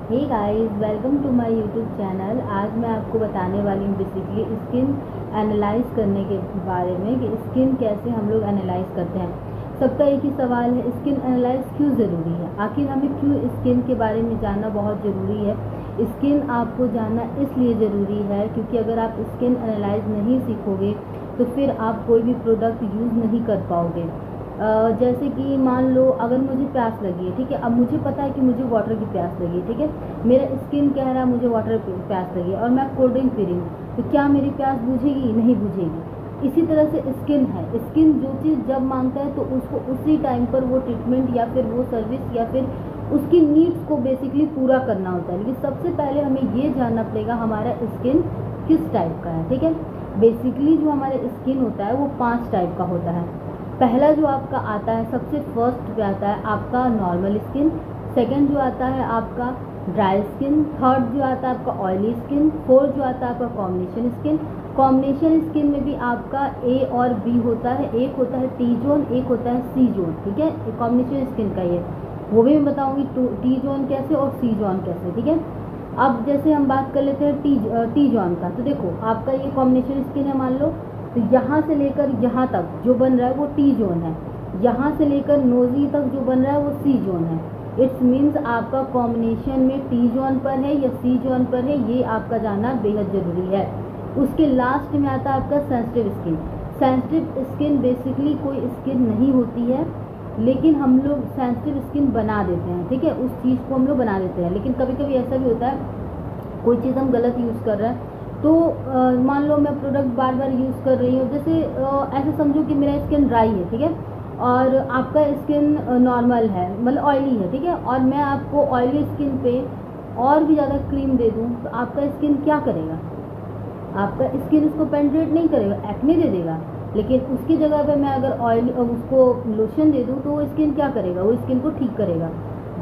Hey guys, welcome to my YouTube channel. आज मैं आपको बताने वाली हूँ बेसिकली स्किन एनालाइज करने के बारे में कि स्किन कैसे हम लोग एनालाइज करते हैं। सबका एक ही सवाल है, स्किन एनालाइज क्यों ज़रूरी है? आखिर हमें क्यों स्किन के बारे में जानना बहुत ज़रूरी है? स्किन आपको जानना इसलिए ज़रूरी है क्योंकि अगर आप स्किन एनालाइज नहीं सीखोगे तो फिर आप कोई भी प्रोडक्ट यूज़ नहीं कर पाओगे। जैसे कि मान लो अगर मुझे प्यास लगी है, ठीक है, अब मुझे पता है कि मुझे वाटर की प्यास लगी है, ठीक है, मेरा स्किन कह रहा है मुझे वाटर की प्यास लगी है और मैं कोल्ड ड्रिंक पी रही हूँ, तो क्या मेरी प्यास बुझेगी? नहीं बुझेगी। इसी तरह से स्किन है, स्किन जो चीज़ जब मांगता है तो उसको उसी टाइम पर वो ट्रीटमेंट या फिर वो सर्विस या फिर उसकी नीड्स को बेसिकली पूरा करना होता है। लेकिन सबसे पहले हमें ये जानना पड़ेगा हमारा स्किन किस टाइप का है, ठीक है। बेसिकली जो हमारा स्किन होता है वो 5 टाइप का होता है। पहला जो आपका आता है, सबसे फर्स्ट पे आता है आपका नॉर्मल स्किन। सेकंड जो आता है आपका ड्राई स्किन। थर्ड जो आता है आपका ऑयली स्किन। फोर्थ जो आता है आपका कॉम्बिनेशन स्किन। कॉम्बिनेशन स्किन में भी आपका ए और बी होता है, एक होता है टी जोन, एक होता है सी जोन, ठीक है। कॉम्बिनेशन स्किन का ये वो भी मैं बताऊंगी टी जोन कैसे और सी जोन कैसे, ठीक है। अब जैसे हम बात कर लेते हैं टी जोन का, तो देखो आपका ये कॉम्बिनेशन स्किन है मान लो, तो यहाँ से लेकर यहाँ तक जो बन रहा है वो टी जोन है, यहाँ से लेकर नोजी तक जो बन रहा है वो सी जोन है। इट्स मीन्स आपका कॉम्बिनेशन में टी जोन पर है या सी जोन पर है, ये आपका जानना बेहद ज़रूरी है। उसके लास्ट में आता है आपका sensitive skin. Sensitive skin basically कोई स्किन नहीं होती है, लेकिन हम लोग सेंसिटिव स्किन बना देते हैं, ठीक है, उस चीज़ को हम लोग बना देते हैं। लेकिन कभी कभी ऐसा भी होता है कोई चीज़ हम गलत यूज़ कर रहे हैं, तो मान लो मैं प्रोडक्ट बार बार यूज़ कर रही हूँ, जैसे ऐसे समझो कि मेरा स्किन ड्राई है, ठीक है, और आपका स्किन नॉर्मल है, मतलब ऑयली है, ठीक है, और मैं आपको ऑयली स्किन पे और भी ज़्यादा क्रीम दे दूँ तो आपका स्किन क्या करेगा? आपका स्किन उसको पेनिट्रेट नहीं करेगा, एक्ने दे देगा। लेकिन उसकी जगह पे मैं अगर ऑयल उसको लोशन दे दूँ तो वो स्किन क्या करेगा? वो स्किन को ठीक करेगा,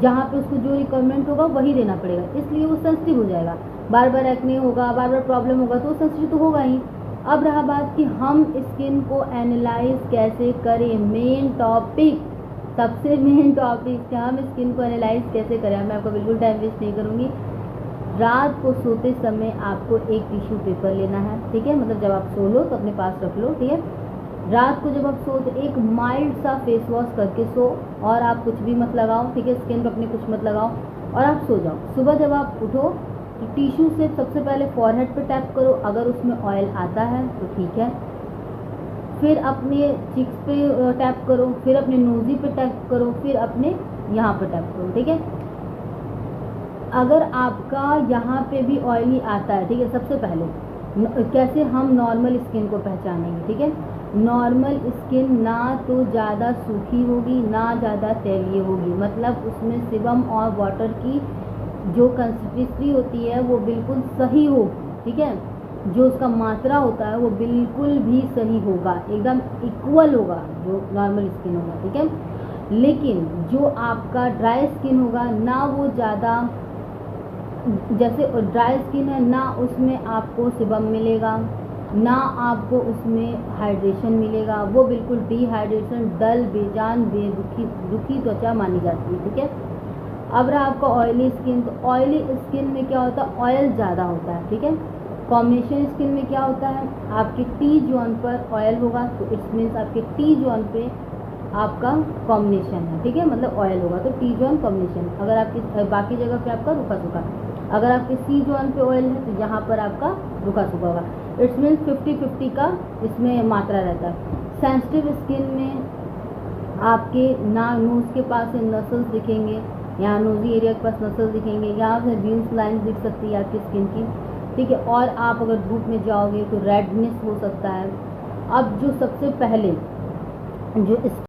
जहाँ पे उसको जो रिक्वायरमेंट होगा वही देना पड़ेगा, इसलिए वो सेंसिटिव हो जाएगा। बार बार एक्ने होगा, बार बार प्रॉब्लम होगा तो सेंसिटिव तो होगा ही। अब रहा बात कि हम स्किन को एनालाइज कैसे करें, मेन टॉपिक, सबसे मेन टॉपिक कि हम स्किन को एनालाइज कैसे करें। मैं आपको बिल्कुल टाइम वेस्ट नहीं करूँगी। रात को सोते समय आपको एक टिश्यू पेपर लेना है, ठीक है, मतलब जब आप सो लो तो अपने पास रख लो, ठीक है। रात को जब आप सो तो एक माइल्ड सा फेस वॉश करके सो, और आप कुछ भी मत लगाओ, ठीक है, स्किन पर अपने कुछ मत लगाओ और आप सो जाओ। सुबह जब आप उठो तो टिश्यू से सबसे पहले फॉरहेड पे टैप करो, अगर उसमें ऑयल आता है तो ठीक है, फिर अपने चिक्स पे टैप करो, फिर अपने नोज़ी पे टैप करो, फिर अपने यहाँ पे टैप करो, ठीक है। अगर आपका यहाँ पे भी ऑयली आता है, ठीक है, सबसे पहले कैसे हम नॉर्मल स्किन को पहचानेंगे, ठीक है। नॉर्मल स्किन ना तो ज़्यादा सूखी होगी ना ज़्यादा तैलीय होगी, मतलब उसमें सिबम और वाटर की जो कंसिस्टेंसी होती है वो बिल्कुल सही होगी, ठीक है। जो उसका मात्रा होता है वो बिल्कुल भी सही होगा, एकदम इक्वल होगा जो नॉर्मल स्किन होगा, ठीक है। लेकिन जो आपका ड्राई स्किन होगा ना, वो ज़्यादा, जैसे ड्राई स्किन है ना उसमें आपको सिबम मिलेगा ना आपको उसमें हाइड्रेशन मिलेगा, वो बिल्कुल डिहाइड्रेशन, डल, बेजान, दुखी त्वचा मानी जाती है, ठीक है। अब रहा आपका ऑयली स्किन, तो ऑयली स्किन में क्या होता है? ऑयल ज़्यादा होता है, ठीक है। कॉम्बिनेशन स्किन में क्या होता है? आपके टी जोन पर ऑयल होगा, तो इट्स मीन्स आपके टी जोन पे आपका कॉम्बिनेशन है, ठीक है, मतलब ऑयल होगा तो टी जोन कॉम्बिनेशन। अगर आपकी बाकी जगह पे आपका रुका सूखा, अगर आपके सी जोन पे ऑयल है तो यहाँ पर आपका रुका सूखा होगा। इट्स मीन्स 50-50 का इसमें मात्रा रहता है। सेंसिटिव स्किन में आपके नोज़ के पास से नसल्स दिखेंगे, यहाँ नोजी एरिया के पास नसल्स दिखेंगे, यहाँ से जीन्स लाइन दिख सकती है आपकी स्किन की, ठीक है। और आप अगर धूप में जाओगे तो रेडनेस हो सकता है। अब जो सबसे पहले जो